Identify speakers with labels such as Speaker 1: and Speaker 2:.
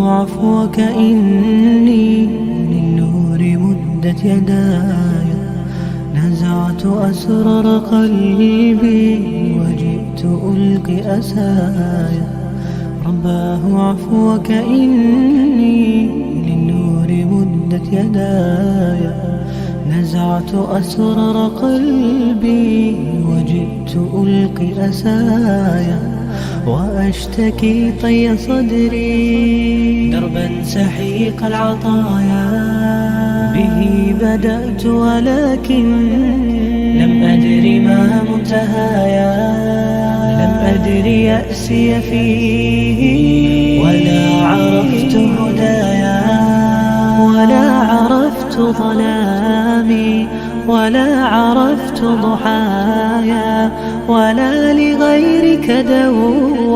Speaker 1: عفوك إني للنور مدت يداي، نزعت أسرار قلبي وجئت ألقي أساي. رباه عفوك إني للنور مدت يداي، نزعت أسرار قلبي وجئت ألقي أساي. وأشتكي طي صدري دربا سحيق العطايا، به بدأت ولكن لم أدر ما منتهايا. لم أدر يأسي فيه ولا عرفت هدايا، ولا عرفت ظلامي ولا عرفت ضحايا، ولا لغيرك دوار